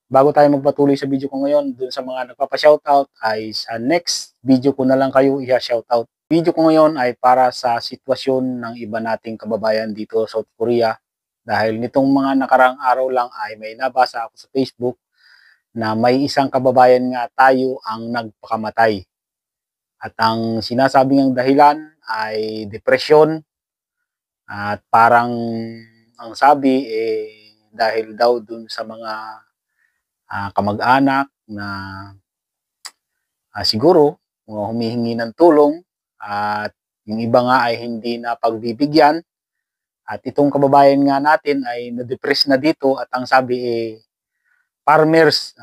Bago tayo magpatuloy sa video ko ngayon, dun sa mga nagpapa-shoutout ay sa next video ko na lang kayo i-shoutout. Video ko ngayon ay para sa sitwasyon ng iba nating kababayan dito sa South Korea. Dahil nitong mga nakarang araw lang ay may nabasa ako sa Facebook na may isang kababayan nga tayo ang nagpakamatay. At ang sinasabi ng dahilan ay depresyon at parang ang sabi dahil daw dun sa mga kamag-anak na siguro humihingi ng tulong at yung iba nga ay hindi na pagbibigyan at itong kababayan nga natin ay na-depress na dito at ang sabi farmers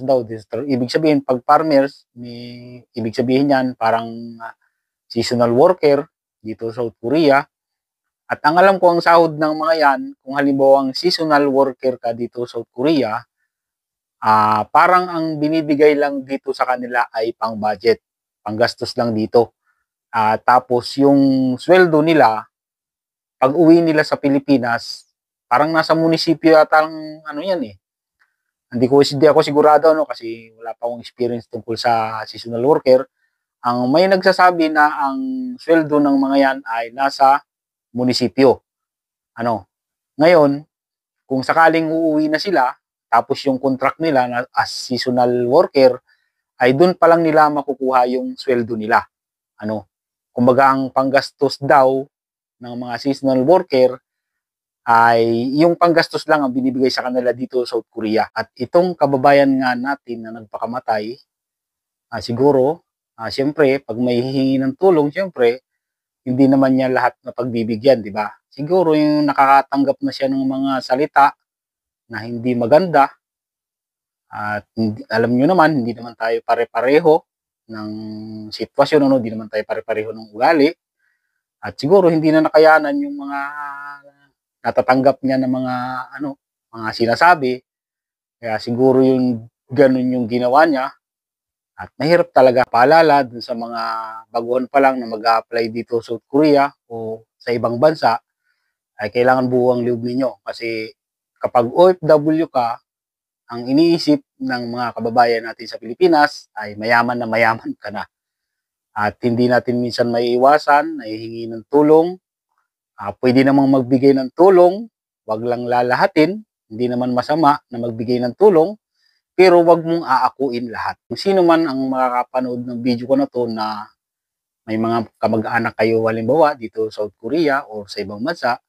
daw. Ibig sabihin pag farmers, ibig sabihin yan parang seasonal worker dito sa South Korea. At ang alam ko ang sahod ng mga yan, kung halimbawang seasonal worker ka dito sa South Korea, parang ang binibigay lang dito sa kanila ay pang budget, pang gastos lang dito. Tapos yung sweldo nila, pag uwi nila sa Pilipinas, parang nasa munisipyo yata ang ano yan eh. Hindi ako sigurado kasi wala pa akong experience tungkol sa seasonal worker. Ang may nagsasabi na ang sweldo ng mga yan ay nasa munisipyo. Ngayon, kung sakaling uuwi na sila, tapos yung contract nila na as seasonal worker, ay doon pa lang nila makukuha yung sweldo nila. Kumbaga ang panggastos daw ng mga seasonal worker ay yung panggastos lang ang binibigay sa kanila dito sa South Korea. At itong kababayan nga natin na nagpakamatay, siguro, siyempre, pag may hihingi ng tulong, siyempre, hindi naman niya lahat na pagbibigyan, di ba? Siguro yung nakakatanggap na siya ng mga salita na hindi maganda at alam nyo naman, hindi naman tayo pare-pareho ng sitwasyon, hindi naman tayo pare-pareho ng ugali at siguro hindi na nakayanan yung mga natatanggap niya ng mga sinasabi, kaya siguro yung ganun yung ginawa niya at mahirap talaga. Paalala dun sa mga baguhan pa lang na mag-a-apply dito sa South Korea o sa ibang bansa ay kailangan buwang loob ninyo kasi kapag OFW ka, ang iniisip ng mga kababayan natin sa Pilipinas ay mayaman na mayaman ka na. At hindi natin minsan maiiwasan na hihingi ng tulong. Pwede namang magbigay ng tulong, wag lang lalahatin. Hindi naman masama na magbigay ng tulong, pero wag mong aakuin lahat. Kung sino man ang makakapanood ng video ko na to na may mga kamag-anak kayo halimbawa dito sa South Korea o sa ibang bansa,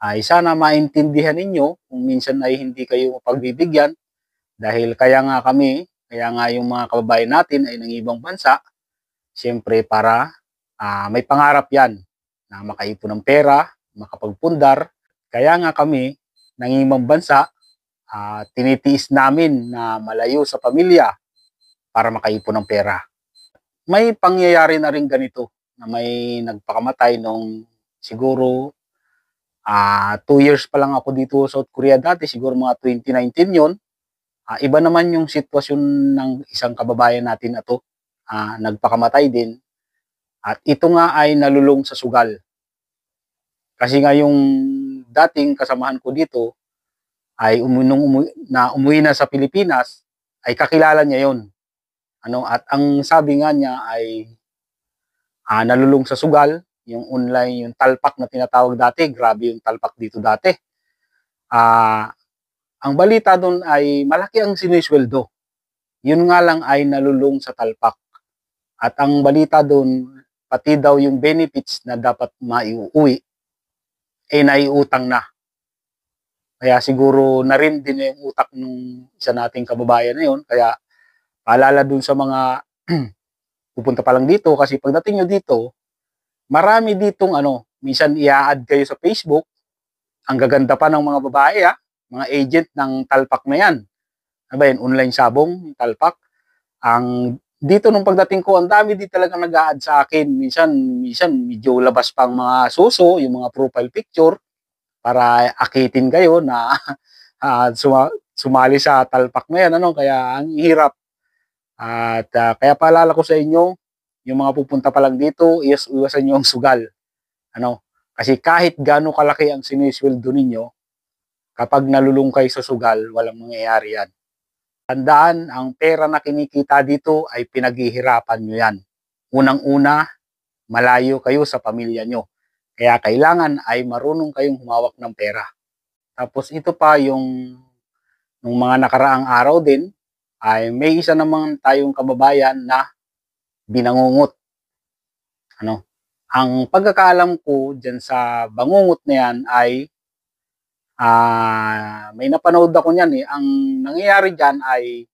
ay sana maintindihan ninyo kung minsan ay hindi kayo pagbibigyan dahil kaya nga yung mga kababayan natin ay ng ibang bansa, siyempre para may pangarap yan na makaipon ng pera, makapagpundar. Kaya nga kami ng ibang bansa, tinitiis namin na malayo sa pamilya para makaipon ng pera. May pangyayari na rin ganito na may nagpakamatay nung siguro 2 years pa lang ako dito sa South Korea dati, siguro mga 2019 yon. Iba naman yung sitwasyon ng isang kababayan natin na to, nagpakamatay din. At ito nga ay nalulong sa sugal. Kasi nga yung dating kasamahan ko dito ay umuwi na sa Pilipinas, ay kakilala niya yon. At ang sabi nga niya ay nalulong sa sugal, yung online, yung talpak na tinatawag dati, grabe yung talpak dito dati. Ang balita doon ay malaki ang sinisweldo. Yun nga lang ay nalulong sa talpak. At ang balita doon, pati daw yung benefits na dapat maiuwi, naiutang na. Kaya siguro na rin din yung utak ng isa nating kababayan na yun. Kaya paalala doon sa mga pupunta pa lang dito kasi pagdating nyo dito, marami ditong minsan i-add kayo sa Facebook, ang gaganda pa ng mga babae mga agent ng talpak na yan. Online sabong, talpak. Dito nung pagdating ko, ang dami din talaga nag-a-add sa akin. Minsan medyo labas pang mga suso, yung mga profile picture, para akitin kayo na sumali sa talpak na yan. Kaya ang hirap. At kaya paalala ko sa inyo, yung mga pupunta pa lang dito, iwasan nyo ang sugal. Kasi kahit gaano kalaki ang sinisweldo ninyo, kapag nalulung kayo sa sugal, walang mangyayari yan. Tandaan, ang pera na kinikita dito ay pinaghihirapan nyo yan. Unang-una, malayo kayo sa pamilya nyo. Kaya kailangan ay marunong kayong humawak ng pera. Tapos ito pa yung nung mga nakaraang araw din, ay may isa naman tayong kababayan na binangungot. Ano? Ang pagkakaalam ko dyan sa bangungot na yan ay may napanood ako niyan eh. Ang nangyayari dyan ay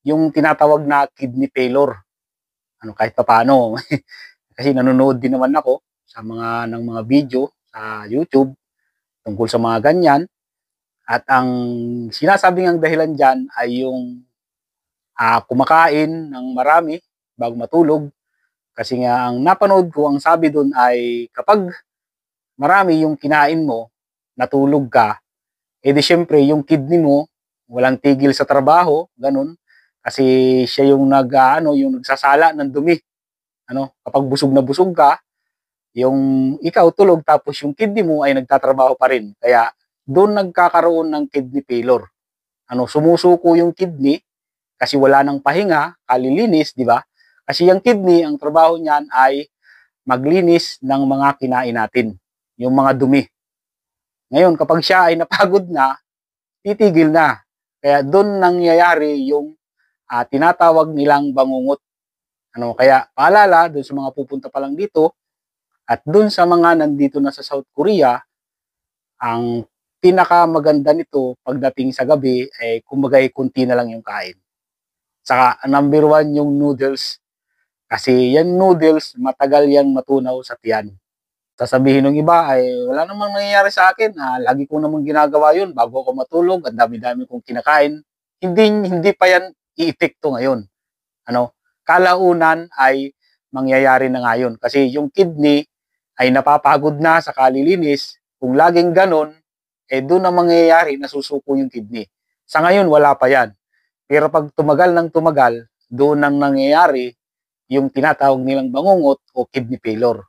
yung tinatawag na kidney failure. Ano, kahit pa paano. Kasi nanonood din naman ako sa mga video sa YouTube tungkol sa mga ganyan. At ang sinasabing ang dahilan dyan ay yung kumakain ng marami bago matulog. Kasi nga ang napanood ko, ang sabi doon ay kapag marami yung kinain mo, natulog ka, di syempre yung kidney mo walang tigil sa trabaho, ganun. Kasi siya yung yung nagsasala ng dumi. Kapag busog ka, yung ikaw tulog tapos yung kidney mo ay nagtatrabaho pa rin. Kaya doon nagkakaroon ng kidney failure. Sumusuko yung kidney kasi wala nang pahinga, kalilinis, di ba? Kasi yung kidney, ang trabaho niyan ay maglinis ng mga kinain natin, yung mga dumi. Ngayon, kapag siya ay napagod na, titigil na. Kaya doon nangyayari yung tinatawag nilang bangungot. Kaya paalala doon sa mga pupunta pa lang dito at doon sa mga nandito na sa South Korea, ang pinakamaganda nito pagdating sa gabi ay kumbaga kunti na lang yung kain. Saka number 1 yung noodles. Kasi yan noodles, matagal yan matunaw sa tiyan. Sasabihin ng iba ay wala namang nangyayari sa akin. Lagi ko namang ginagawa yun bago ako matulog. Ang dami-dami kong kinakain. Hindi pa yan i-epekto ngayon. Kalaunan ay mangyayari na ngayon. Kasi yung kidney ay napapagod na sa kalilinis. Kung laging ganon, doon na mangyayari nasusuko yung kidney. Sa ngayon, wala pa yan. Pero pag tumagal ng tumagal, doon nang nangyayari yung tinatawag nilang bangungot o kidney failure.